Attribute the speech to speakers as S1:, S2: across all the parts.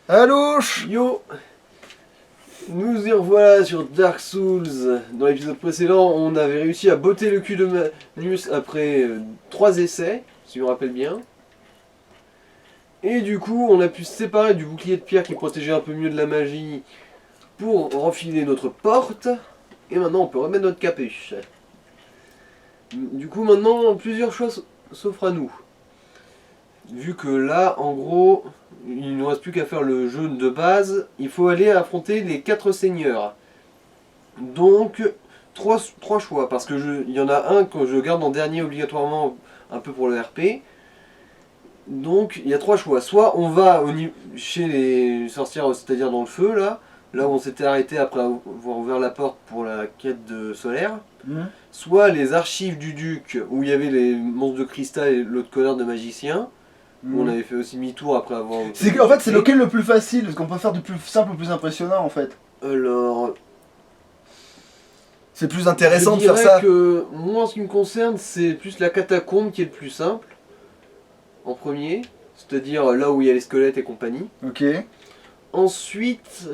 S1: Allô.
S2: Yo, nous y revoilà sur Dark Souls. Dans l'épisode précédent, on avait réussi à botter le cul de Magnus après 3 essais, si je me rappelle bien. Et du coup, on a pu se séparer du bouclier de pierre qui protégeait un peu mieux de la magie pour refiler notre porte. Et maintenant, on peut remettre notre capuche. Du coup, maintenant, plusieurs choix s'offrent à nous. Vu que là, en gros, il ne nous reste plus qu'à faire le jeu de base, il faut aller affronter les 4 seigneurs. Donc, trois choix, parce que il y en a un que je garde en dernier obligatoirement, un peu pour le RP. Donc, il y a 3 choix. Soit on va chez les sorcières, c'est-à-dire dans le feu, là où on s'était arrêté après avoir ouvert la porte pour la quête de Solaire. Soit les archives du duc, où il y avait les monstres de cristal et l'autre connard de magicien. On avait fait aussi demi-tour après avoir...
S1: En fait, c'est lequel le plus facile? Parce qu'on peut faire du plus simple au plus impressionnant, en fait.
S2: Alors...
S1: C'est plus intéressant de faire ça.
S2: Que moi, en ce qui me concerne, c'est plus la catacombe qui est le plus simple. En premier. C'est-à-dire là où il y a les squelettes et compagnie.
S1: Ok.
S2: Ensuite...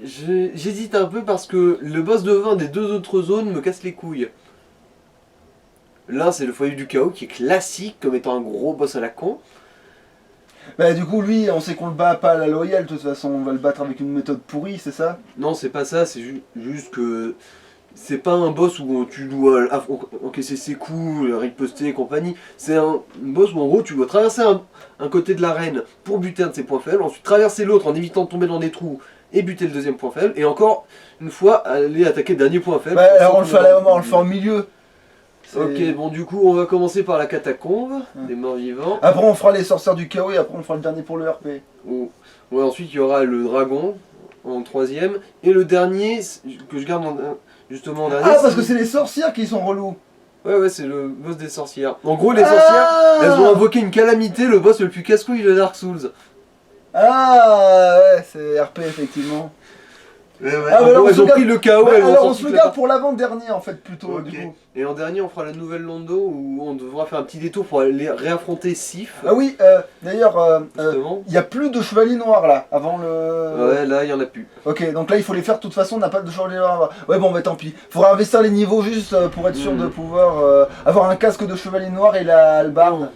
S2: j'hésite un peu parce que le boss de vin des 2 autres zones me casse les couilles. L'un c'est le foyer du chaos qui est classique comme étant un gros boss à la con.
S1: Bah du coup lui on sait qu'on le bat pas à la loyale de toute façon, on va le battre avec une méthode pourrie, c'est ça?
S2: Non c'est pas ça, c'est juste que c'est pas un boss où tu dois encaisser ses coups, riposter et compagnie. C'est un boss où en gros tu dois traverser un côté de l'arène pour buter un de ses points faibles, ensuite traverser l'autre en évitant de tomber dans des trous et buter le deuxième point faible, et encore une fois aller attaquer le dernier point faible.
S1: Bah alors on le fait en milieu.
S2: Ok, bon du coup on va commencer par la catacombe des morts vivants.
S1: Après on fera les sorcières du chaos et après on fera le dernier pour le RP.
S2: Ouais, ensuite il y aura le dragon en troisième. Et le dernier que je garde justement en dernier.
S1: Ah parce que c'est les sorcières qui sont relous.
S2: Ouais c'est le boss des sorcières. En gros les sorcières elles ont invoqué une calamité, le boss le plus casse-couille de Dark Souls.
S1: Ah ouais c'est RP effectivement.
S2: Ouais. Elles ont pris le chaos.
S1: Alors on se le garde pour l'avant-dernier en fait plutôt du coup.
S2: Et en dernier on fera la nouvelle Londo où on devra faire un petit détour pour aller réaffronter Sif.
S1: Ah oui, d'ailleurs, il n'y a plus de chevaliers noirs là, avant le...
S2: Ouais là il y en a plus.
S1: Ok, donc là il faut les faire de toute façon, on n'a pas de chevaliers noirs. Ouais bon bah tant pis, faudra investir les niveaux juste pour être sûr de pouvoir avoir un casque de chevalier noir et la hallebarde.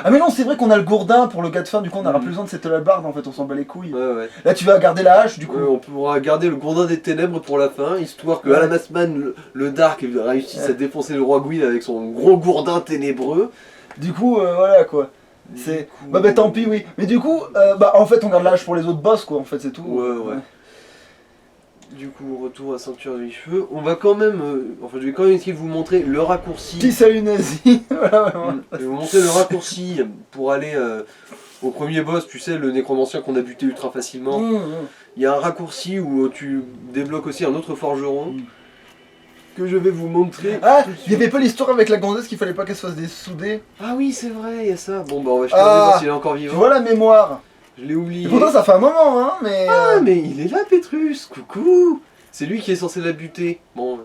S1: Ah mais non c'est vrai qu'on a le gourdin pour le gars de fin, du coup on n'aura plus besoin de cette hallebarde en fait, on s'en bat les couilles.
S2: Ouais.
S1: Là tu vas garder la hache du coup.
S2: On pourra garder le gourdin des ténèbres pour la fin, histoire que Alamasman, le Dark, réussisse à défoncer le roi Gwyn avec son gros gourdin ténébreux.
S1: Du coup voilà quoi. Bah tant pis oui. Mais du coup, en fait on garde la hache pour les autres boss quoi, en fait c'est tout.
S2: Ouais. Du coup, retour à Ceinture des Cheveux. On va quand même... je vais quand même essayer de vous montrer le raccourci.
S1: Qui salut nazi. Voilà,
S2: je vais vous montrer le raccourci pour aller au premier boss, tu sais, le nécromancien qu'on a buté ultra facilement. Il y a un raccourci où tu débloques aussi un autre forgeron. Que je vais vous montrer.
S1: Ah, il y avait pas l'histoire avec la gonzesse qu'il fallait pas qu'elle se fasse dessoudée.
S2: Ah oui, c'est vrai, il y a ça. Bon, bah on va jeter un débat s'il est encore vivant.
S1: Tu vois la mémoire.
S2: Je l'ai oublié.
S1: Et pourtant ça fait un moment, hein, mais...
S2: Ah, mais il est là, Pétrus. Coucou. C'est lui qui est censé la buter. Bon.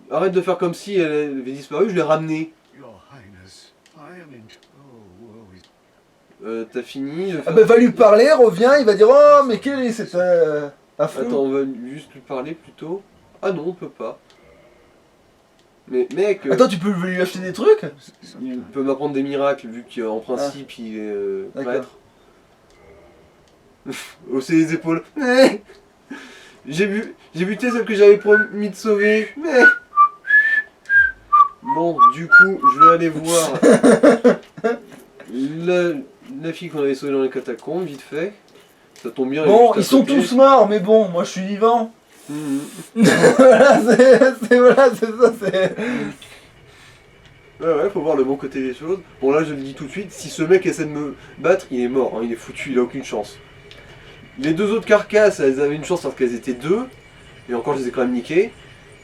S2: Arrête de faire comme si elle avait disparu, je l'ai ramenée. T'as fini de faire...
S1: Ah bah va lui parler, reviens, il va dire oh mais quel est cet affront.
S2: Attends, on va juste lui parler plutôt. Ah non, on peut pas. Mais mec...
S1: Attends, tu peux lui acheter des trucs?
S2: Il peut m'apprendre des miracles vu qu'en principe il est prêtre. Hausser les épaules. J'ai buté celle que j'avais promis de sauver. Bon, du coup, je vais aller voir la fille qu'on avait sauvée dans les catacombes, vite fait. Ça tombe bien.
S1: Bon, ils sont tous morts, mais bon, moi je suis vivant. Voilà, c'est ça.
S2: Ouais, faut voir le bon côté des choses. Bon, là, je le dis tout de suite, si ce mec essaie de me battre, il est mort, hein, il est foutu, il a aucune chance. Les 2 autres carcasses, elles avaient une chance parce qu'elles étaient 2, et encore, je les ai quand même niquées.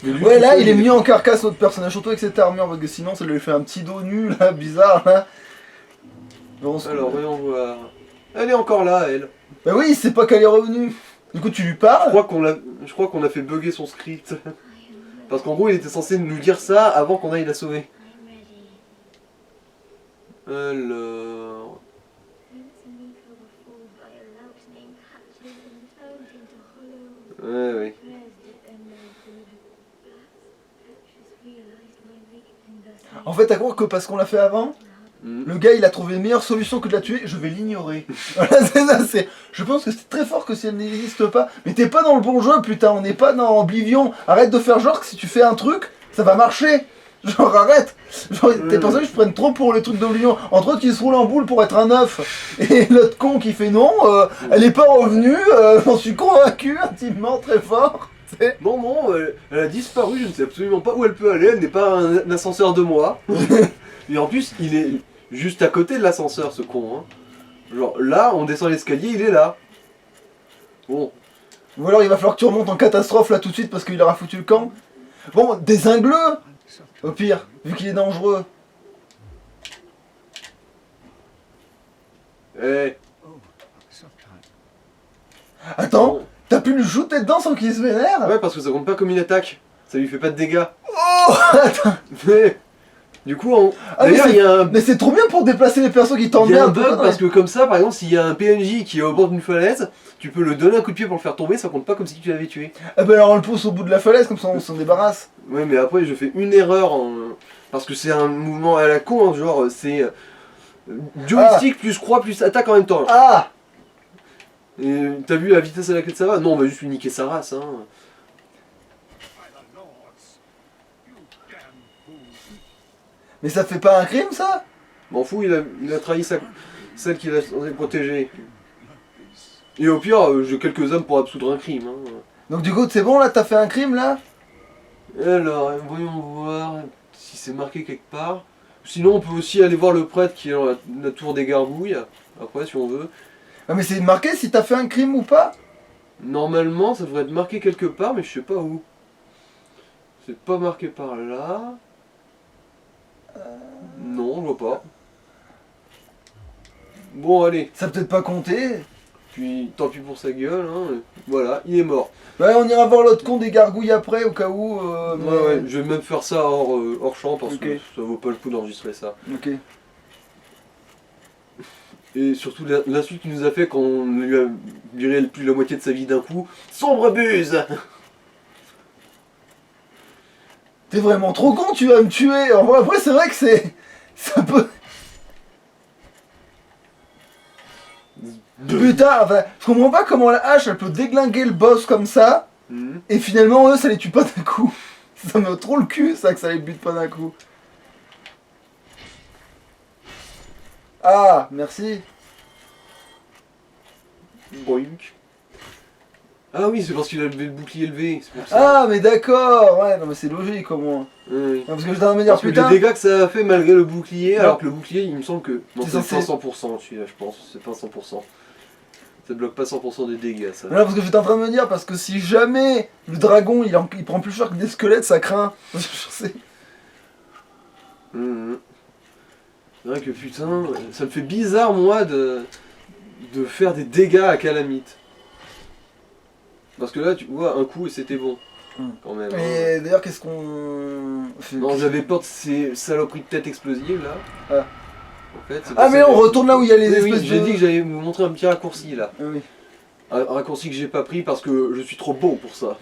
S1: Ouais, là, il est mieux en carcasse, notre personnage, surtout avec cette armure, parce que sinon, ça lui fait un petit dos nu, là, bizarre, là.
S2: Alors, voyons voir. Elle est encore là, elle.
S1: Bah oui, c'est pas qu'elle est revenue. Du coup, tu lui parles.
S2: Je crois qu'on a fait bugger son script. Parce qu'en gros, il était censé nous dire ça avant qu'on aille la sauver. Alors... Ouais.
S1: En fait, à croire que parce qu'on l'a fait avant,
S2: Mm.
S1: le gars il a trouvé une meilleure solution que de la tuer, je vais l'ignorer. Voilà, c'est ça, c'est. Je pense que c'est très fort que si elle n'existe pas. Mais t'es pas dans le bon jeu, putain, on n'est pas dans Oblivion. Arrête de faire genre que si tu fais un truc, ça va marcher. Genre arrête. Genre tes personnages se prennent trop pour les trucs d'Oblivion. Entre autres, ils se roulent en boule pour être un œuf. Et l'autre con qui fait non, elle est pas revenue, j'en suis convaincu intimement très fort.
S2: Non, elle a disparu, je ne sais absolument pas où elle peut aller, elle n'est pas un ascenseur de moi. Et en plus, il est juste à côté de l'ascenseur, ce con. Hein. Genre là, on descend l'escalier, il est là. Bon,
S1: Ou alors il va falloir que tu remontes en catastrophe là tout de suite parce qu'il aura foutu le camp. Bon, dézingle-le au pire, vu qu'il est dangereux.
S2: eh,
S1: Attends, t'as pu lui shooter dedans sans qu'il se vénère?
S2: ouais, parce que ça compte pas comme une attaque. Ça lui fait pas de dégâts.
S1: Oh attends.
S2: Mais, du coup,
S1: Ah, mais
S2: d'ailleurs, il y a un...
S1: Mais c'est trop bien pour déplacer les persos qui
S2: Il y a un
S1: t'emmerdent.
S2: bug parce que comme ça, par exemple, s'il y a un PNJ qui est au bord d'une falaise, tu peux le donner un coup de pied pour le faire tomber, ça compte pas comme si tu l'avais tué.
S1: Ah bah alors on le pousse au bout de la falaise, comme ça on s'en débarrasse.
S2: Ouais, mais après, je fais une erreur parce que c'est un mouvement à la con, hein, genre c'est joystick plus croix plus attaque en même temps.
S1: Ah.
S2: Et t'as vu la vitesse à laquelle ça va? Non, on va juste lui niquer sa race. Hein.
S1: Mais ça te fait pas un crime ça?
S2: M'en fous, il a trahi celle qu'il a censé protéger. Et au pire, j'ai quelques hommes pour absoudre un crime. Hein.
S1: Donc du coup c'est bon là, t'as fait un crime là?
S2: Alors, voyons voir si c'est marqué quelque part. Sinon, on peut aussi aller voir le prêtre qui est dans la tour des Garbouilles, après, si on veut.
S1: Ah mais c'est marqué si t'as fait un crime ou pas?
S2: Normalement, ça devrait être marqué quelque part, mais je sais pas où. C'est pas marqué par là. Non, je vois pas. Bon, allez.
S1: Ça peut-être pas compter.
S2: Puis, tant pis pour sa gueule, hein. Voilà, il est mort.
S1: Ouais, on ira voir l'autre con des gargouilles après au cas où.
S2: Ouais, je vais même faire ça hors champ parce
S1: Ok.
S2: que ça vaut pas le coup d'enregistrer ça.
S1: Ok.
S2: Et surtout l'insulte qu'il nous a fait quand on lui a viré plus la moitié de sa vie d'un coup. Sombre buse!
S1: T'es vraiment trop con, tu vas me tuer. En vrai, après c'est vrai que c'est. Ça peut. Putain, enfin, je comprends pas comment la hache elle peut déglinguer le boss comme ça,
S2: Mhm.
S1: et finalement eux ça les tue pas d'un coup. Ça me trop le cul ça que ça les bute pas d'un coup. Ah, merci.
S2: Boink. Ah oui, c'est parce qu'il a levé le bouclier élevé, c'est pour ça.
S1: Ah, mais d'accord, ouais, non mais c'est logique au moins.
S2: Oui.
S1: Non, parce que je dois me dire,
S2: Parce que les
S1: putain.
S2: dégâts que ça a fait malgré le bouclier,
S1: Non.
S2: alors que le bouclier, il me semble que... Non,
S1: C'est
S2: c'est
S1: censé-
S2: pas 100% celui-là, je pense. C'est pas 100%. Ça bloque pas 100% des dégâts, ça.
S1: Non, parce que j'étais en train de me dire, parce que si jamais le dragon il prend plus cher que des squelettes, ça craint. Je sais.
S2: Mhm. C'est vrai que putain, ça me fait bizarre, moi, de faire des dégâts à Calamite. Parce que là, tu vois, un coup et c'était bon.
S1: Mhm.
S2: Quand même. Hein.
S1: Et d'ailleurs, qu'est-ce qu'on.
S2: Non, j'avais peur de ces saloperies de tête explosives là.
S1: Ah.
S2: En fait, c'est
S1: Ah, mais on retourne là où il y a les
S2: Oui,
S1: espèces
S2: oui, j'ai
S1: de.
S2: dit que j'allais vous montrer un petit raccourci là.
S1: Ah oui.
S2: Un raccourci que j'ai pas pris parce que je suis trop bon pour ça.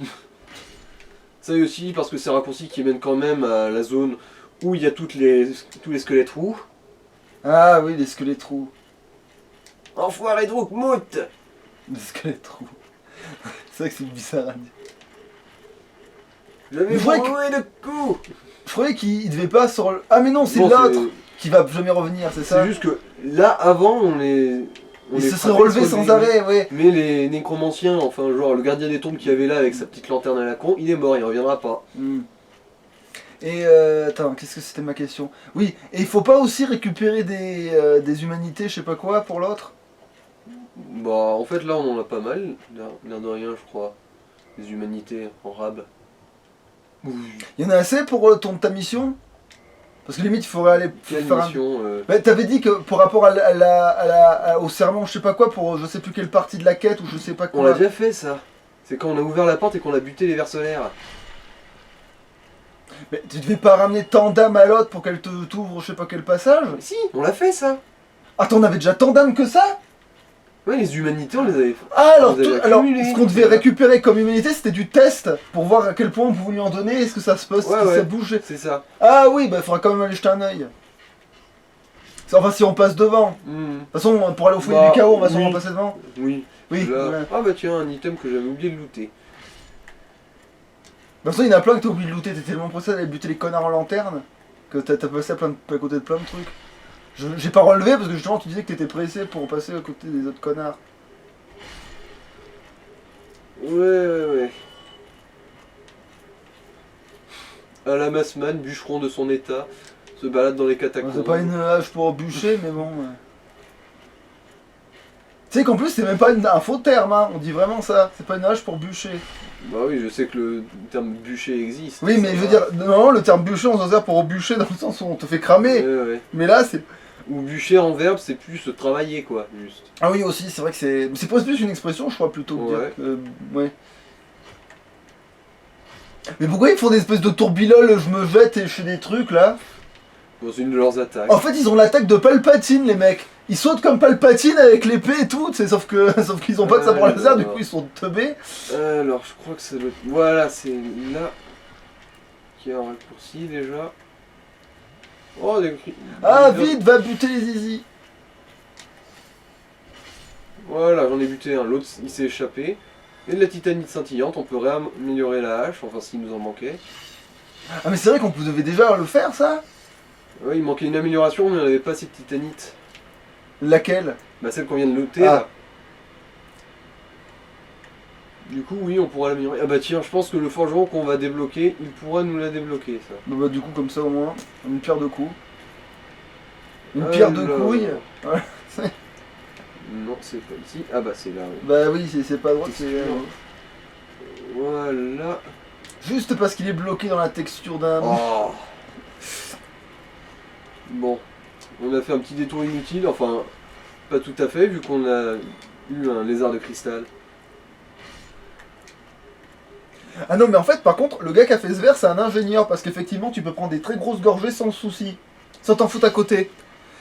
S2: Ça et aussi parce que c'est un raccourci qui mène quand même à la zone où il y a tous les squelettes roux.
S1: Ah oui, les squelettes roux.
S2: Enfoiré de Roukmout!
S1: Les squelettes roux. C'est vrai que c'est bizarre à dire.
S2: J'avais
S1: Mais vrai
S2: brûlé le coup!
S1: Je croyais qu'il devait pas sur le. Ah, mais non, c'est
S2: Bon,
S1: l'autre qui va jamais revenir, c'est ça?
S2: C'est juste que là, avant, on
S1: Il
S2: les
S1: se serait
S2: frappait,
S1: relevé
S2: se
S1: sans
S2: relevait.
S1: arrêt, ouais.
S2: Mais les nécromanciens, enfin genre le gardien des tombes qui avait là avec sa petite lanterne à la con, il est mort, il reviendra pas.
S1: Hmm. Et attends, qu'est-ce que c'était ma question? Oui, et il faut pas aussi récupérer des humanités, je sais pas quoi, pour l'autre?
S2: Bah en fait là on en a pas mal, l'air de rien je crois. Les humanités en rab.
S1: Il y en a assez pour ta mission? Parce que limite, il faudrait aller
S2: Quelle
S1: faire un...
S2: mission
S1: Bah, t'avais dit que pour rapport au serment, je sais pas quoi, pour je sais plus quelle partie de la quête ou je sais pas
S2: On l'a
S1: quoi.
S2: déjà fait ça. C'est quand on a ouvert la porte et qu'on a buté les vers solaires.
S1: Mais tu devais pas ramener tant d'âmes à l'autre pour qu'elle t'ouvre je sais pas quel passage?
S2: Mais si, on l'a fait ça.
S1: Ah, t'en avais déjà tant d'âmes que ça?
S2: Ouais, les humanités, on les avait fait.
S1: Ah, alors,
S2: Vous avez
S1: alors
S2: accumulé.
S1: ce qu'on devait récupérer comme humanité, c'était du test pour voir à quel point on pouvait lui en donner, est-ce que ça se passe,
S2: Ouais,
S1: est-ce que
S2: ouais.
S1: ça bouge.
S2: C'est ça.
S1: Ah oui, bah il faudra quand même aller jeter un œil. Enfin, si on passe devant. De
S2: Hmm.
S1: toute façon, pour aller au foyer
S2: Bah,
S1: du chaos, on va sûrement
S2: oui.
S1: passer devant.
S2: Oui.
S1: Oui,
S2: Là.
S1: voilà.
S2: Ah bah tiens, un item que j'avais oublié de looter.
S1: De toute façon, il y en a plein que t'as oublié de looter, t'es tellement pressé d'aller buter les connards en lanterne que t'as passé à côté de plein de trucs. J'ai pas relevé parce que justement tu disais que t'étais pressé pour passer à côté des autres connards.
S2: Ouais. À la Massman, bûcheron de son état, se balade dans les catacombes.
S1: C'est pas une hache pour bûcher, mais bon. Tu sais qu'en plus, c'est même pas un faux terme, hein. On dit vraiment ça. C'est pas une hache pour bûcher.
S2: Bah oui, je sais que le terme bûcher existe.
S1: Oui, mais
S2: ça
S1: je veux
S2: va.
S1: dire, normalement, le terme bûcher, on s'en sert pour bûcher dans le sens où on te fait cramer.
S2: Ouais.
S1: Mais là, c'est.
S2: Ou bûcher en verbe, c'est plus se travailler quoi, juste.
S1: Ah oui, aussi, c'est vrai que c'est. C'est pas plus une expression, je crois, plutôt que
S2: Ouais.
S1: dire que. Ouais. Mais pourquoi ils font des espèces de tourbillol, je me jette et je fais des trucs là?
S2: Dans une de leurs attaques.
S1: En fait, ils ont l'attaque de Palpatine, les mecs. Ils sautent comme Palpatine avec l'épée et tout, tu sais, sauf qu'ils ont pas de sabre laser, du coup ils sont teubés.
S2: Alors, je crois que c'est le. Voilà, c'est là. Qui a un raccourci déjà. Oh, des.
S1: Ah, vite, va buter les zizi.
S2: Voilà, j'en ai buté un. L'autre, il s'est échappé. Et de la titanite scintillante, on peut réaméliorer la hache, enfin s'il nous en manquait.
S1: Ah, mais c'est vrai qu'on devait déjà le faire, ça?
S2: Ouais, il manquait une amélioration, mais on n'avait pas assez de titanite.
S1: Laquelle?
S2: Bah, celle qu'on vient de noter
S1: Ah.
S2: là. Du coup, oui, on pourra l'améliorer. Ah bah tiens, je pense que le forgeron qu'on va débloquer, il pourra nous la débloquer, ça.
S1: Bah, du coup, comme ça au moins, une pierre de coups. Une pierre de
S2: Alors.
S1: couilles. Ouais.
S2: Non, c'est pas ici. Ah bah c'est là, oui.
S1: Bah oui, c'est pas droit, c'est.
S2: Voilà.
S1: Juste parce qu'il est bloqué dans la texture d'un.
S2: Oh. Bon, on a fait un petit détour inutile, enfin, pas tout à fait, vu qu'on a eu un lézard de cristal.
S1: Ah non, mais en fait, par contre, le gars qui a fait ce verre, c'est un ingénieur, parce qu'effectivement, tu peux prendre des très grosses gorgées sans souci, sans t'en foutre à côté.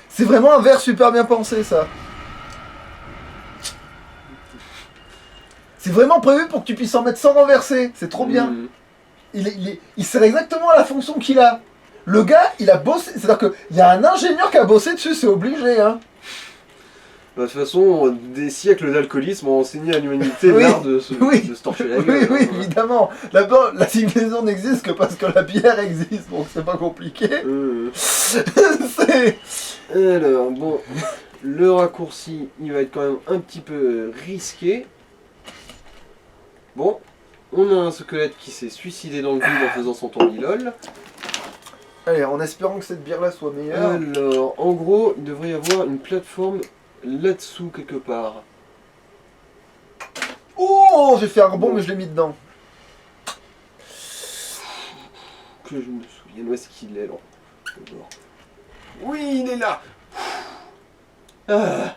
S1: C'est vraiment un verre super bien pensé, ça. C'est vraiment prévu pour que tu puisses en mettre sans renverser, c'est trop bien.
S2: Mhm.
S1: Il sert exactement à la fonction qu'il a. Le gars, il a bossé, c'est-à-dire qu'il y a un ingénieur qui a bossé dessus, c'est obligé, hein.
S2: Bah, de toute façon, des siècles d'alcoolisme ont enseigné à l'humanité
S1: Oui,
S2: l'art de se torcher la gueule.
S1: Oui,
S2: hein.
S1: évidemment. D'abord, la civilisation n'existe que parce que la bière existe, donc c'est pas compliqué. C'est...
S2: Alors, bon, le raccourci, il va être quand même un petit peu risqué. Bon, on a un squelette qui s'est suicidé dans le vide en faisant son tourbilol.
S1: Allez, en espérant que cette bière-là soit meilleure.
S2: Alors, en gros, il devrait y avoir une plateforme là-dessous quelque part.
S1: Oh, j'ai fait un rebond, mais je l'ai mis dedans.
S2: Que je me souvienne où est-ce qu'il est, là. Oui, il est là. Ah.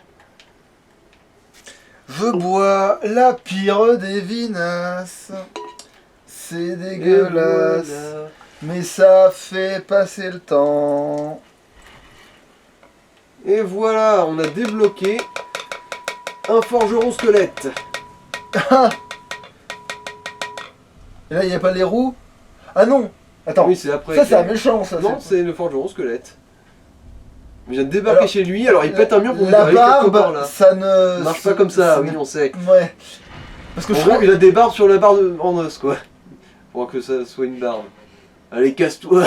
S1: Je bois la pire des vinasses. C'est dégueulasse,
S2: Et voilà.
S1: mais ça fait passer le temps.
S2: Et voilà, on a débloqué un forgeron squelette.
S1: Et là, il n'y a pas les roues? Ah non. Attends,
S2: Oui, c'est après.
S1: ça
S2: que-
S1: c'est un méchant, ça.
S2: Non, c'est le forgeron squelette. On vient de débarquer
S1: Alors,
S2: chez lui, alors il pète un mur pour nous
S1: la
S2: arriver quelque part
S1: barbe,
S2: là.
S1: ça ne...
S2: Ça marche pas comme ça, oui,
S1: ne-
S2: on sait.
S1: Ouais. Parce que
S2: En
S1: je
S2: gros,
S1: crois...
S2: il a des barbes sur la barre en os, quoi. Pour que ça soit une barbe. Allez, casse-toi.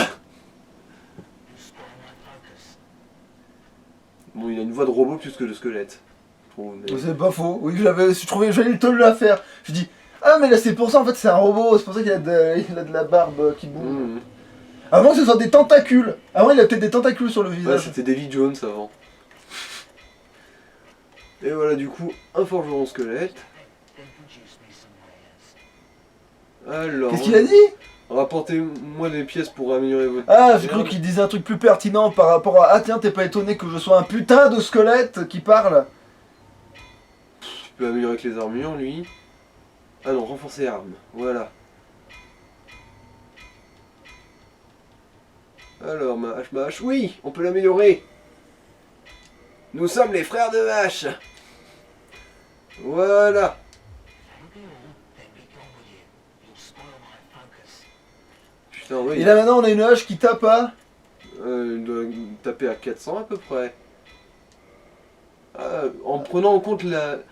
S2: Bon, il a une voix de robot plus que de squelette. Je trouve, mais-
S1: C'est pas faux. Oui, je trouvais, j'allais te le faire. Je dis, ah mais là c'est pour ça, en fait c'est un robot, c'est pour ça qu'il a il a de la barbe qui bouge.
S2: Mmh.
S1: Avant que ce soit des tentacules. Avant il a peut-être des tentacules sur le
S2: Ouais,
S1: visage.
S2: c'était Davy Jones avant. Et voilà, du coup, un forgeron squelette. Alors,
S1: Qu'est-ce qu'il a dit?
S2: rapportez-moi des pièces pour améliorer votre...
S1: Ah, j'ai cru qu'il disait un truc plus pertinent par rapport à, ah tiens, t'es pas étonné que je sois un putain de squelette qui parle?
S2: Tu peux améliorer avec les armures, lui. Ah non, renforcer armes, voilà. Alors, ma hache, oui, on peut l'améliorer. Nous sommes les frères de hache. Voilà. Putain, oui.
S1: Et là maintenant on a une hache qui tape à...
S2: Il doit taper à 400 à peu près. Ah, en prenant en compte le-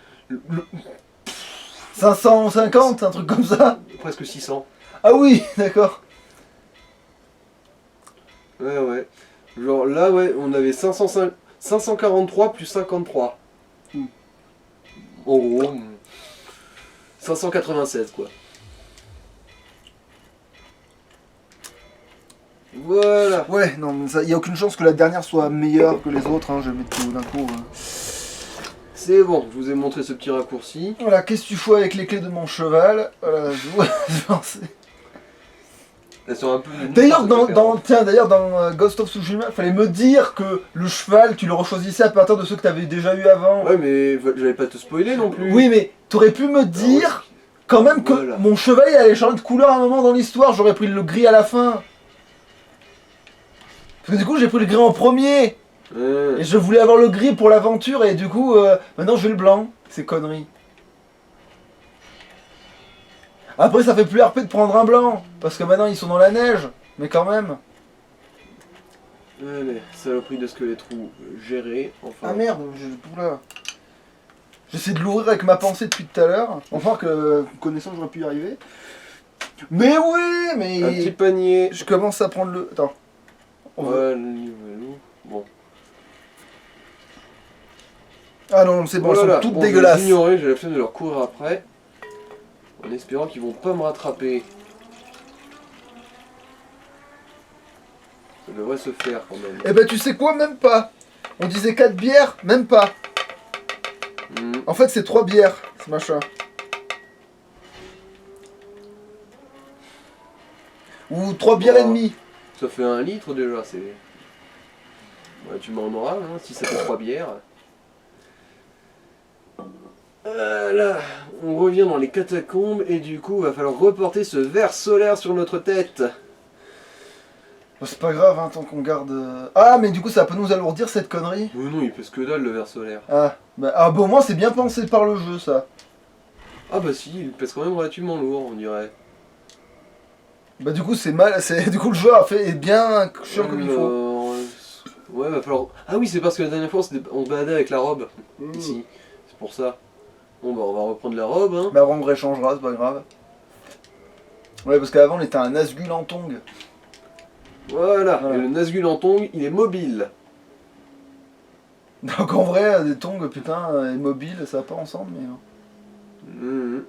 S1: 550, un truc comme ça.
S2: presque 600.
S1: Ah oui, d'accord.
S2: Ouais, ouais. Genre là, ouais, on avait 543 plus 53. En gros, 596 quoi. Voilà.
S1: Ouais, non, il n'y a aucune chance que la dernière soit meilleure que les autres, hein, je vais mettre tout d'un coup. Hein.
S2: C'est bon, je vous ai montré ce petit raccourci.
S1: Voilà, qu'est-ce que tu fais avec les clés de mon cheval? Voilà, je pensais.
S2: Elles sont un peu...
S1: D'ailleurs, d'ailleurs, dans Ghost of Tsushima, il fallait me dire que le cheval, tu le rechoisissais à partir de ceux que tu avais déjà eu avant.
S2: Ouais, mais j'allais pas te spoiler non plus.
S1: Oui, mais t'aurais pu me dire quand même que
S2: Voilà.
S1: mon cheval il allait changer de couleur à un moment dans l'histoire, j'aurais pris le gris à la fin. Parce que du coup, j'ai pris le gris en premier. Et je voulais avoir le gris pour l'aventure, et du coup, maintenant je vais le blanc. C'est conneries. Après, ça fait plus RP de prendre un blanc, parce que maintenant ils sont dans la neige, mais quand même.
S2: Allez, saloperie de squelette roux gérée, enfin.
S1: Ah merde, oula. J'essaie de l'ouvrir avec ma pensée depuis tout à l'heure. Enfin que, connaissant, j'aurais pu y arriver. Mais oui, mais...
S2: Un petit panier.
S1: Je commence à prendre le... Attends.
S2: Voilà, bon.
S1: Ah non, c'est bon, elles
S2: Voilà.
S1: sont toutes
S2: Bon,
S1: dégueulasses.
S2: je vais les ignorer, j'ai la flemme de leur courir après. En espérant qu'ils vont pas me rattraper. Ça devrait se faire quand même.
S1: Eh ben tu sais quoi, même pas. On disait 4 bières, même pas. En fait c'est 3 bières, ce machin. Ou 3 bières et demie.
S2: Ça fait 1 litre déjà, c'est... Ouais, tu m'en auras, hein, si ça fait 3 bières. Là, on revient dans les catacombes et du coup, va falloir reporter ce verre solaire sur notre tête.
S1: Bon, c'est pas grave, hein, tant qu'on garde... Ah, mais du coup ça peut nous alourdir cette connerie.
S2: Mais non, il pèse que dalle le verre solaire.
S1: Ah, bah, bon, moi c'est bien pensé par le jeu ça.
S2: Ah bah si, il pèse quand même relativement lourd, on dirait.
S1: Bah du coup c'est mal, du coup le jeu a fait est bien chiant comme il faut.
S2: Ouais, va falloir... Ah oui, c'est parce que la dernière fois on se baladait avec la robe, ici. C'est pour ça. Bon bah on va reprendre la robe, hein.
S1: Bah on réchangera, c'est pas grave. Ouais, parce qu'avant on était un Nazgûl en tongs.
S2: Voilà,
S1: Voilà.
S2: et le Nazgûl en tongs, il est mobile.
S1: Donc en vrai, des tongs, putain, et mobiles, ça va pas ensemble, mais...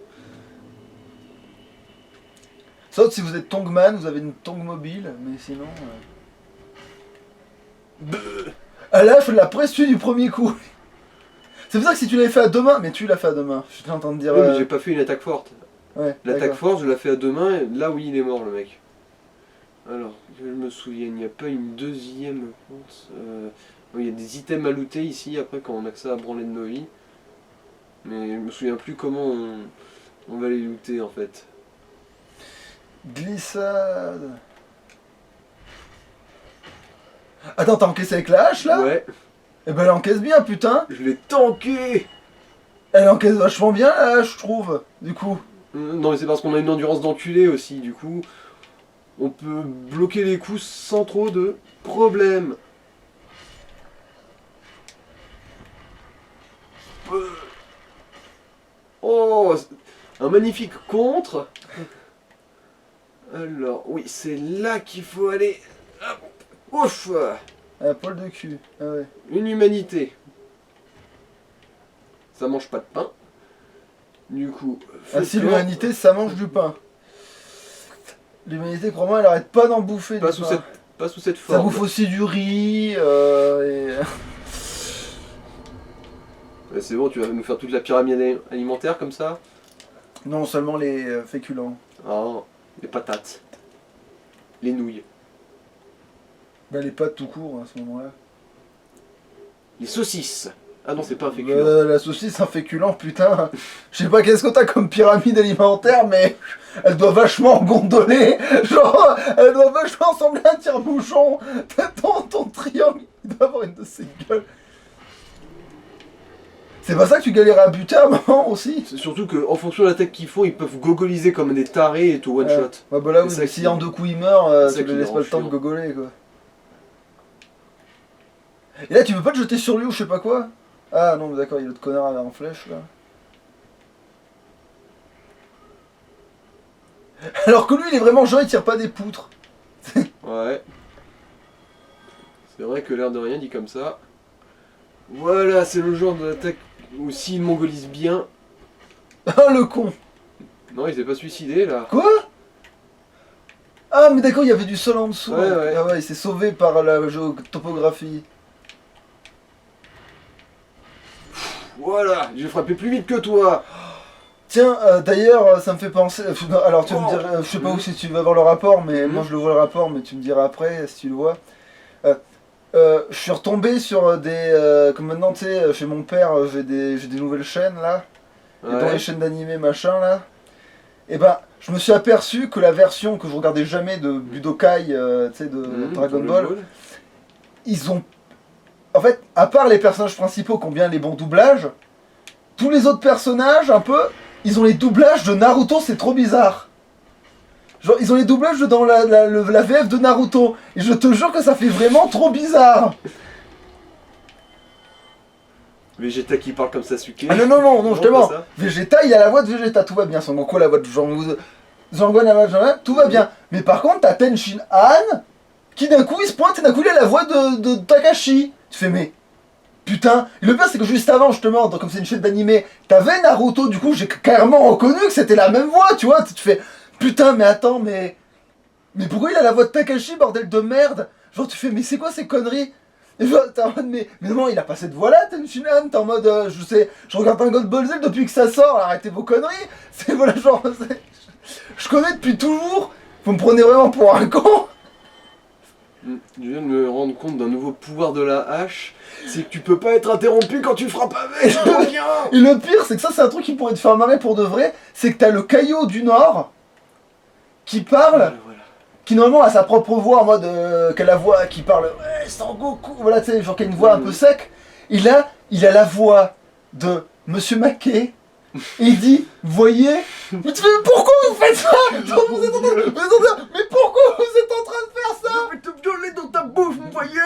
S1: Sauf si vous êtes tongman, vous avez une tong mobile, mais sinon... Ah là, je fais de la pression du premier coup. C'est pour ça que si tu l'avais fait à deux mains, mais tu l'as fait à deux mains, je t'entends te dire...
S2: Oui, mais j'ai pas fait une attaque forte.
S1: Ouais,
S2: L'attaque
S1: d'accord.
S2: forte, je l'ai fait à deux mains, et là oui, il est mort le mec. Alors, que je me souviens, il n'y a pas une deuxième, je pense. Il y a des items à looter ici, après quand on a que ça à branler de nos vies. Mais je me souviens plus comment on va les looter en fait.
S1: Glissade... Attends, t'as encaissé avec la hache là?
S2: Ouais,
S1: Eh ben elle encaisse bien, putain.
S2: je l'ai tanké.
S1: Elle encaisse vachement bien la hache, je trouve, du coup.
S2: Non mais c'est parce qu'on a une endurance d'enculé aussi, du coup. On peut bloquer les coups sans trop de problèmes. Oh, un magnifique contre. Alors, oui, c'est là qu'il faut aller. Hop, ouf,
S1: Ah, poil de cul, ah ouais.
S2: une humanité. Ça mange pas de pain. Du coup,
S1: Ah si,
S2: feu de camp.
S1: l'humanité, ça mange du pain. L'humanité, crois-moi, elle arrête pas d'en bouffer
S2: Pas
S1: du
S2: sous
S1: pain.
S2: pas sous cette
S1: Ça
S2: forme.
S1: bouffe aussi du riz, et...
S2: Ouais, c'est bon, tu vas nous faire toute la pyramide alimentaire comme ça.
S1: Non seulement les féculents.
S2: Ah, les patates. Les nouilles.
S1: Bah les pâtes tout court, à ce moment-là.
S2: Les saucisses. Ah non, c'est pas un féculent.
S1: La saucisse, un féculent, putain. Je sais pas qu'est-ce que t'as comme pyramide alimentaire, mais elle doit vachement gondoler. Genre, elle doit vachement ressembler à un tire-bouchon. Ton triangle, il doit avoir une de ces gueules. C'est pas ça que tu galérais à buter à un moment aussi?
S2: C'est surtout qu'en fonction de l'attaque qu'ils font, ils peuvent gogoliser comme des tarés et tout one-shot.
S1: Ouais, bah là,
S2: C'est
S1: oui,
S2: ça
S1: mais
S2: qui-
S1: si en 2 coups il meurt,
S2: c'est ça
S1: tu
S2: qui
S1: lui laisses
S2: les
S1: pas le
S2: rend
S1: temps de
S2: chiants.
S1: gogoler, quoi. Et là, tu peux pas te jeter sur lui ou je sais pas quoi? Ah non, mais d'accord, il y a l'autre connard en flèche, là. Alors que lui, il est vraiment genre, il tire pas des poutres.
S2: Ouais. C'est vrai que l'air de rien dit comme ça. Voilà, c'est le genre d'attaque où s'il mongolise bien.
S1: Oh, le con!
S2: Non, il s'est pas suicidé là.
S1: Quoi? Ah, mais d'accord, il y avait du sol en dessous.
S2: Ouais,
S1: hein.
S2: ouais.
S1: Ah ouais, il s'est sauvé par la topographie.
S2: Voilà, j'ai frappé plus vite que toi.
S1: Tiens, d'ailleurs, ça me fait penser. Non, alors, tu vas me
S2: Oh.
S1: dire, je sais pas où si tu vas voir le rapport, mais
S2: Mhm.
S1: moi je le vois le rapport, mais tu me diras après si tu le vois. Je suis retombé sur des. Comme maintenant, tu sais, chez mon père, j'ai des nouvelles chaînes là. Et dans les
S2: Ouais.
S1: chaînes d'animé machin là. Et ben, je me suis aperçu que la version que je regardais jamais de Budokai, tu sais, de Dragon Ball, ils ont. En fait, à part les personnages principaux qui ont bien les bons doublages, tous les autres personnages, un peu, ils ont les doublages de Naruto, c'est trop bizarre. Genre, ils ont les doublages dans la VF de Naruto. Et je te jure que ça fait vraiment trop bizarre.
S2: Vegeta qui parle comme Sasuke.
S1: Ah non, non, non, non,
S2: Non,
S1: justement.
S2: pas ça.
S1: Vegeta, il a la voix de Vegeta, tout va bien. Son Goku a la voix de Zangoku, la voix de Jean, tout va bien. Mais par contre, t'as Tenshin Han, qui d'un coup, il se pointe et d'un coup, il a la voix de Takashi. Tu fais, mais... Putain, et le pire c'est que juste avant justement, comme c'est une chaîne d'animé, t'avais Naruto, du coup j'ai carrément reconnu que c'était la même voix, tu vois, tu fais putain mais attends mais pourquoi il a la voix de Takashi bordel de merde? Genre tu fais mais c'est quoi ces conneries? Et genre t'es en mode mais non il a pas cette voix là Tenshinhan, t'es en mode je sais, je regarde un God Ball Z depuis que ça sort, arrêtez vos conneries, c'est voilà genre je connais depuis toujours, vous me prenez vraiment pour un con.
S2: Je viens de me rendre compte d'un nouveau pouvoir de la hache, c'est que tu peux pas être interrompu quand tu frappes avec.
S1: Et le pire, c'est que ça, c'est un truc qui pourrait te faire marrer pour de vrai. C'est que t'as le Caillou du Nord qui parle,
S2: Voilà.
S1: qui normalement a sa propre voix en mode qu'elle a la voix qui parle ouais, Sangoku, voilà, tu sais, genre qui a une voix un peu sec. Et là, il a la voix de Monsieur Mackey. Et il dit, voyez, mais tu fais, mais pourquoi vous faites ça? Genre, vous êtes en train mais pourquoi vous êtes en train de faire ça?
S2: Je vais te violer dans ta bouche, vous voyez.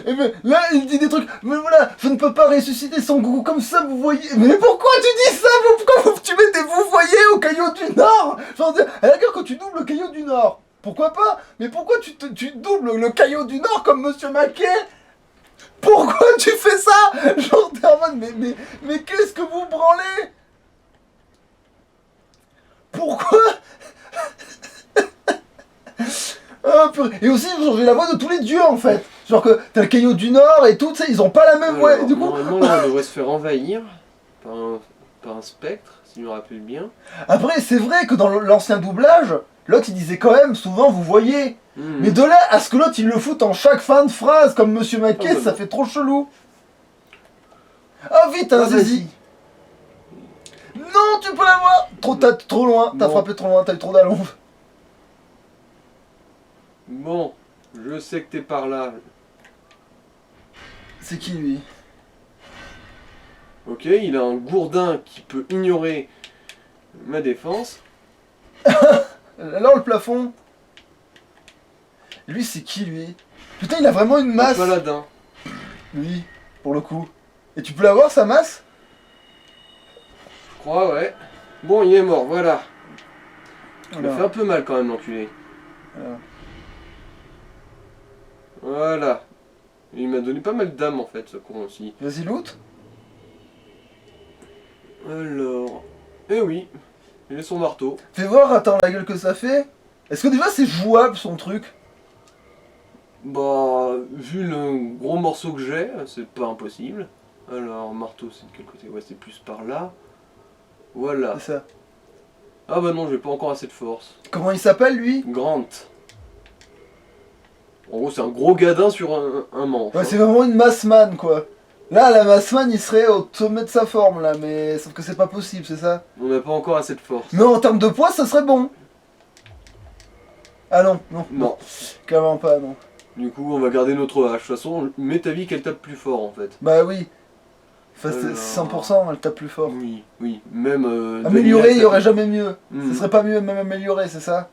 S1: Et mais là, il dit des trucs, mais voilà, je ne peux pas ressusciter Son Goku comme ça, vous voyez. Mais pourquoi tu dis ça? Pourquoi tu mets des vous voyez au Caillou du Nord? Genre, à la rigueur, quand tu doubles le Caillou du Nord, pourquoi pas? Mais pourquoi tu doubles le Caillou du Nord comme Monsieur Mackey? Pourquoi tu fais ça? Genre, t'es en mode, mais qu'est-ce que vous branlez? Pourquoi? Ah, purée. Et aussi, genre, j'ai la voix de tous les dieux en fait. Genre que t'as le Caillou du Nord et tout, tu sais, ils ont pas la même voix. Et du coup,
S2: Normalement, là, on devrait se faire envahir par un spectre, si je me rappelle bien.
S1: après, c'est vrai que dans l'ancien doublage, l'autre il disait quand même souvent vous voyez. Mais de là à ce que l'autre il le fout en chaque fin de phrase comme Monsieur Mackey,
S2: Ah, bah
S1: ça
S2: non.
S1: fait trop chelou. Ah vite, hein,
S2: Ah,
S1: Zizi. Non, tu peux l'avoir. Trop loin, t'as
S2: Non.
S1: frappé trop loin, t'as eu trop d'allons.
S2: Bon, je sais que t'es par là.
S1: C'est qui lui?
S2: Ok, il a un gourdin qui peut ignorer ma défense.
S1: Là, le plafond. Lui, c'est qui lui? Putain, il a vraiment une
S2: Un
S1: masse.
S2: paladin.
S1: Lui, pour le coup. Et tu peux l'avoir sa masse?
S2: Je crois, ouais. Bon, il est mort, voilà. Il m'a
S1: Voilà.
S2: fait un peu mal quand même, l'enculé.
S1: Voilà.
S2: Voilà. Et il m'a donné pas mal d'âme en fait, ce con aussi.
S1: Vas-y, loot.
S2: Alors. Eh oui. Il est son marteau.
S1: Fais voir, attends, la gueule que ça fait. Est-ce que déjà c'est jouable son truc?
S2: Bah, vu le gros morceau que j'ai, c'est pas impossible. Alors, marteau, c'est de quel côté? Ouais, c'est plus par là. Voilà.
S1: C'est ça.
S2: Ah bah non, j'ai pas encore assez de force.
S1: Comment il s'appelle lui?
S2: Grant. En gros, c'est un gros gadin sur un manche.
S1: Ouais,
S2: hein.
S1: c'est vraiment une masse man quoi. Là, la Massman, il serait au sommet de sa forme, là, mais sauf que c'est pas possible, c'est ça?
S2: On n'a pas encore assez de force.
S1: Mais en termes de poids, ça serait bon. Ah non, non,
S2: Non.
S1: clairement pas, non.
S2: Du coup, on va garder notre hache. De toute façon, mets ta vie qu'elle tape plus fort en fait.
S1: Bah oui. Enfin,
S2: Alors.
S1: 100%, elle tape plus fort.
S2: Oui, oui. Même.
S1: Amélioré, il y
S2: Daniel,
S1: aurait jamais mieux.
S2: Hmm.
S1: Ce serait pas mieux, même amélioré, c'est ça?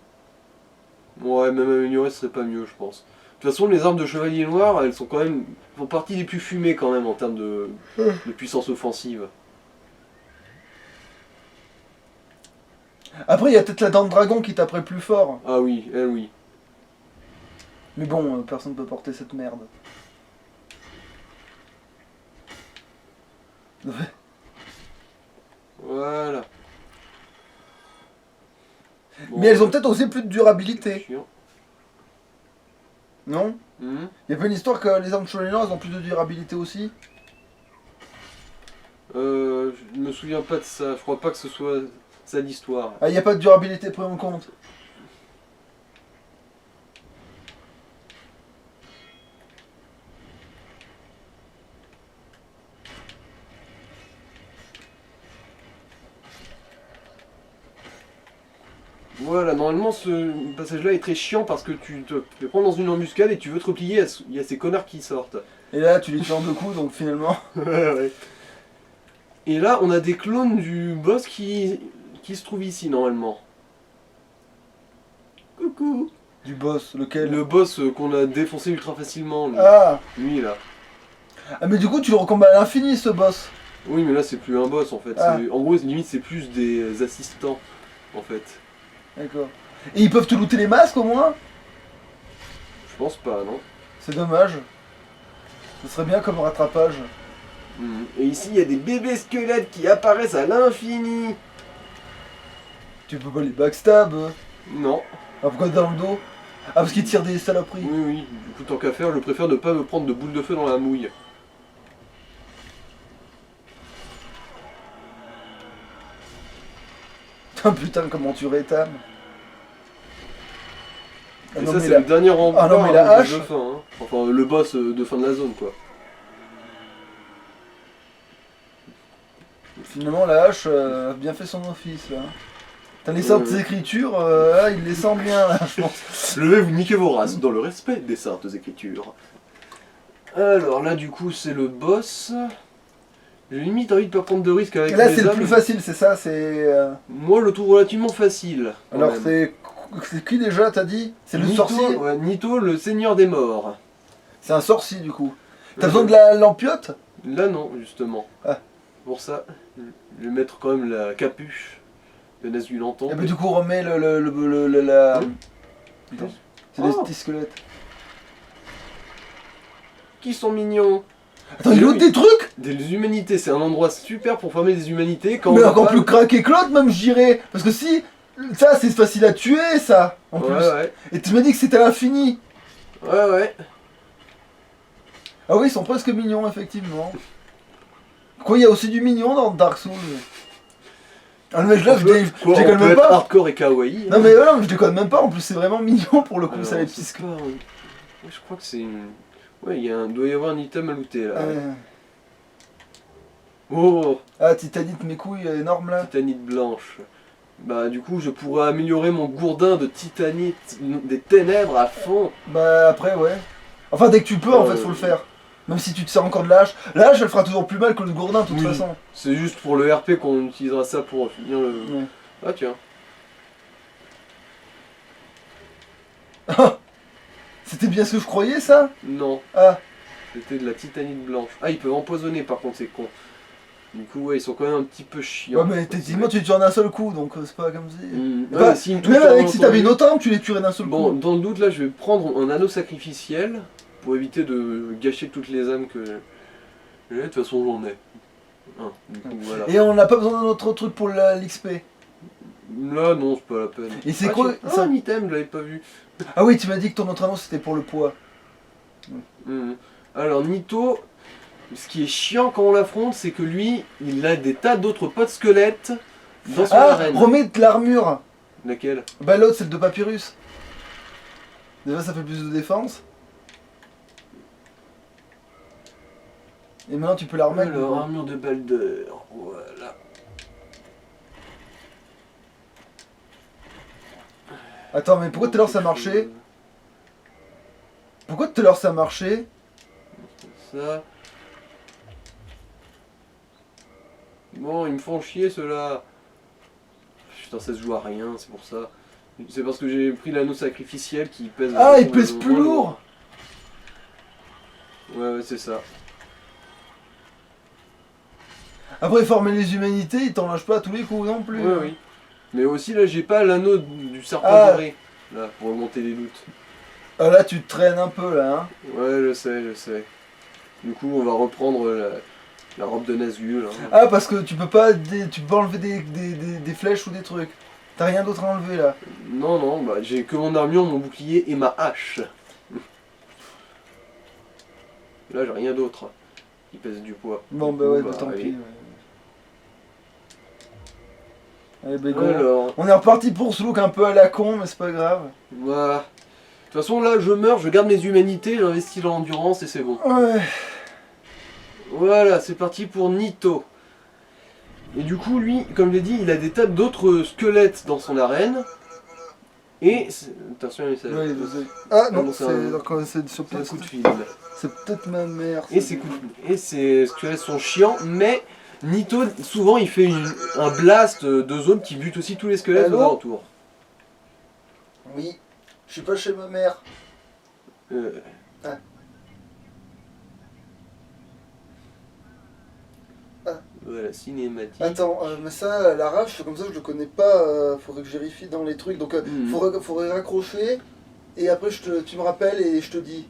S2: Ouais, même amélioré, ce serait pas mieux, je pense. De toute façon, les armes de chevalier noir, elles sont quand même. Font partie des plus fumées quand même en termes de puissance offensive.
S1: Après, il y a peut-être la dent de dragon qui taperait plus fort.
S2: Ah oui, elle oui.
S1: Mais bon, personne peut porter cette merde.
S2: Voilà. Bon,
S1: Mais elles ont peut-être aussi plus de durabilité,
S2: chiant.
S1: non?
S2: Mhm.
S1: Il y a pas une histoire que les armes chevalier noir, elles ont plus de durabilité aussi?
S2: Je me souviens pas de ça. Je crois pas que ce soit ça l'histoire.
S1: Ah, il n'y a pas de durabilité pris en compte.
S2: Voilà, normalement ce passage-là est très chiant parce que tu te prends dans une embuscade et tu veux te replier, il y a ces connards qui sortent.
S1: Et là, tu les tues en deux coups, donc finalement...
S2: Ouais. Et là, on a des clones du boss qui se trouve ici normalement. Coucou.
S1: Du boss, lequel?
S2: Le boss qu'on a défoncé ultra facilement, lui,
S1: Ah!
S2: Lui, là.
S1: Ah, mais du coup, tu le recombats à l'infini, ce boss.
S2: Oui, mais là c'est plus un boss en fait.
S1: Ah.
S2: En gros, limite c'est plus des assistants en fait.
S1: D'accord. Et ils peuvent te looter les masques, au moins?
S2: Je pense pas, non?
S1: C'est dommage. Ce serait bien comme rattrapage.
S2: Mhm. Et ici, il y a des bébés squelettes qui apparaissent à l'infini.
S1: Tu peux pas les backstab.
S2: Non.
S1: Ah, pourquoi dans le dos? Ah, parce qu'ils tirent des saloperies.
S2: Oui, oui. Du coup, tant qu'à faire, je préfère ne pas me prendre de boules de feu dans la mouille.
S1: Ah, putain, comment tu rétames. Ah,
S2: Et
S1: non,
S2: ça,
S1: mais
S2: c'est
S1: la-
S2: le dernier rempart
S1: non, mais la
S2: avant le
S1: hache-
S2: boss de fin. Hein. Enfin, le boss de fin de la zone, quoi.
S1: Finalement, la hache a bien fait son office, là. T'as les saintes écritures, là, il les sent bien, là, je pense.
S2: Je vais vous niquer vos races dans le respect des saintes écritures. Alors là, du coup, c'est le boss. J'ai limite envie de pas prendre de risques avec
S1: Là,
S2: les
S1: c'est le
S2: âmes.
S1: plus facile, c'est ça, c'est...
S2: Moi, je le trouve relativement facile. quand
S1: Alors,
S2: même.
S1: c'est qui déjà, t'as dit? C'est le
S2: Nito,
S1: sorcier?
S2: ouais, Nito, le seigneur des morts.
S1: C'est un sorcier, du coup. T'as besoin de la lampiote?
S2: Là, non, justement.
S1: Ah.
S2: Pour ça, je vais mettre quand même la capuche de Nazgulanton.
S1: Et bah, du coup, on remet la...
S2: Hum.
S1: Putain, c'est
S2: Oh.
S1: des petits squelettes.
S2: Qui sont mignons.
S1: Attends, il
S2: Oui.
S1: loot des trucs?
S2: Des humanités, c'est un endroit super pour former des humanités quand
S1: Mais
S2: on
S1: encore
S2: va
S1: plus craqué que l'autre, même, je dirais. Parce que si... Ça, c'est facile à tuer, ça, en
S2: Ouais,
S1: plus.
S2: ouais.
S1: Et tu m'as dit que c'était à l'infini.
S2: Ouais, ouais.
S1: Ah oui, ils sont presque mignons, effectivement. Quoi, il y a aussi du mignon dans Dark Souls. Ah, mais là, je
S2: Quoi,
S1: déconne
S2: on peut
S1: même
S2: être
S1: pas.
S2: hardcore et kawaii.
S1: Non, mais voilà, je déconne même pas. En plus, c'est vraiment mignon pour le coup,
S2: Alors,
S1: ça, les petits
S2: c'est
S1: squelettes.
S2: pas un- Ouais, je crois que c'est une... Ouais, doit y avoir un item à looter là. Oh,
S1: Ah, Titanite, mes couilles énormes là.
S2: titanite blanche. Bah du coup je pourrais améliorer mon gourdin de titanite des ténèbres à fond.
S1: Bah, après, ouais. Enfin, dès que tu peux, en fait, faut le faire. Même si tu te sers encore de la hache. La hache, elle fera toujours plus mal que le gourdin, de toute
S2: Oui.
S1: façon.
S2: C'est juste pour le RP qu'on utilisera ça pour finir le...
S1: Ouais.
S2: Ah tiens.
S1: C'était bien ce que je croyais, ça?
S2: Non,
S1: Ah,
S2: c'était de la titanite blanche. Ah ils peuvent empoisonner par contre c'est con. Du coup ouais ils sont quand même un petit peu chiants.
S1: ouais, mais techniquement, tu les tues en un seul coup, donc c'est pas comme si.
S2: Ouais,
S1: Bah,
S2: s'ils me touchent
S1: même
S2: en
S1: avec si t'avais une
S2: entendu-
S1: autre arme, tu les tuerais d'un seul
S2: Bon,
S1: coup.
S2: dans le doute là je vais prendre un anneau sacrificiel pour éviter de gâcher toutes les âmes que j'ai. De toute façon j'en ai. Un, du coup voilà.
S1: Et on n'a pas besoin d'un autre truc pour l'XP.
S2: Là non c'est pas la peine.
S1: Et c'est quoi,
S2: Ah,
S1: ça
S2: un item, je l'avais pas vu.
S1: Ah oui, tu m'as dit que ton autre annonce c'était pour le poids.
S2: Mhm. Alors Nito, ce qui est chiant quand on l'affronte, c'est que lui, il a des tas d'autres potes squelettes dans son
S1: Ah,
S2: arène.
S1: remets de l'armure.
S2: Laquelle?
S1: Bah l'autre c'est le de Papyrus. Déjà ça fait plus de défense. Et maintenant tu peux la remettre.
S2: Alors, armure de Balder, voilà.
S1: Attends, mais pourquoi tout à l'heure ça marchait? Pourquoi tout à l'heure ça marchait?
S2: Ça. Bon, ils me font chier ceux-là. Putain, ça se joue à rien, c'est pour ça. C'est parce que j'ai pris l'anneau sacrificiel qui pèse.
S1: Ah, il pèse plus lourd.
S2: Ouais, c'est ça.
S1: Après, former les humanités, ils t'en lâchent pas à tous les coups non plus.
S2: Ouais, oui. Mais aussi, là, j'ai pas l'anneau du serpent
S1: Ah.
S2: doré. Là, pour augmenter les doutes.
S1: Ah, là, tu te traînes un peu là, hein.
S2: Ouais, je sais, je sais. Du coup, on va reprendre la robe de Nazgûl. Hein.
S1: Ah, parce que tu peux pas, tu peux pas enlever des flèches ou des trucs. T'as rien d'autre à enlever là.
S2: Non, non, bah, j'ai que mon armure, mon bouclier et ma hache. Là, j'ai rien d'autre qui pèse du poids.
S1: Bon,
S2: Du
S1: bah
S2: coup,
S1: ouais, bah, tant
S2: allez.
S1: pis. Allez, bah, go.
S2: Alors,
S1: On est reparti pour ce look un peu à la con, mais c'est pas grave.
S2: voilà. De toute façon, là, je meurs, je garde mes humanités, j'investis dans l'endurance et c'est bon.
S1: Ouais.
S2: Voilà, c'est parti pour Nito. Et du coup, lui, comme je l'ai dit, il a des tas d'autres squelettes dans son arène. Et... Attention, mais ça...
S1: Ouais, désolé. Ah non,
S2: non,
S1: c'est sur
S2: c'est un coup de fil.
S1: C'est peut-être ma mère.
S2: Et ces squelettes sont chiants, mais Nito, souvent, il fait un blast de zone qui bute aussi tous les squelettes
S1: Allô
S2: aux alentours.
S1: Oui, je suis pas chez ma mère. Ah.
S2: Voilà, cinématique.
S1: Attends, mais ça, la rage, comme ça, je le connais pas. Faudrait que je vérifie dans les trucs. Donc, faudrait raccrocher. Et après, tu me rappelles et je te dis.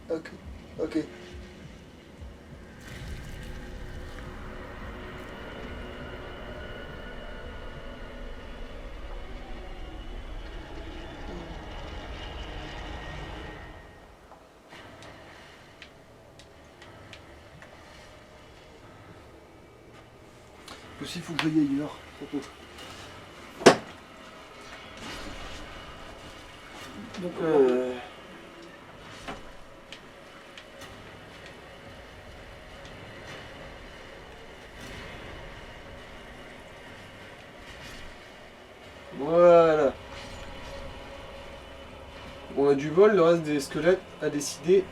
S1: Ok. Ok. Aussi, il faut que j'aille ailleurs.
S2: Donc, voilà. On a du bol, le reste des squelettes a décidé.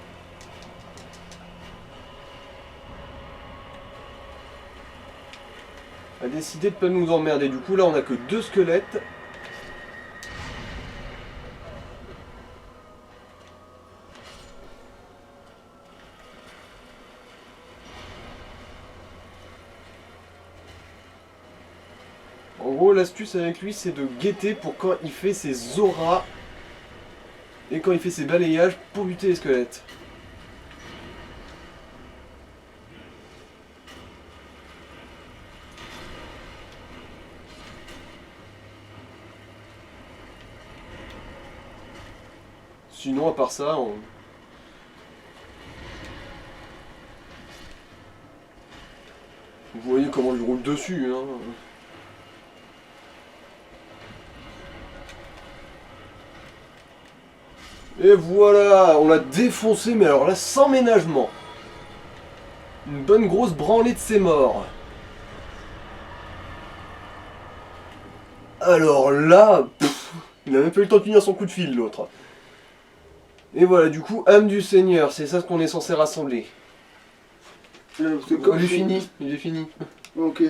S2: De pas nous emmerder. Du coup, là, on a que 2 squelettes. En gros, l'astuce avec lui, c'est de guetter pour quand il fait ses auras et quand il fait ses balayages pour buter les squelettes. Sinon, à part ça, on... Vous voyez comment il roule dessus, hein. Et voilà, on l'a défoncé, mais alors là, sans ménagement. Une bonne grosse branlée de ses morts. Alors là, il a même pas eu le temps de finir son coup de fil, l'autre. Et voilà, du coup, âme du Seigneur, c'est ça ce qu'on est censé rassembler.
S1: Comme
S2: Il est fini, il est fini.
S1: Ok.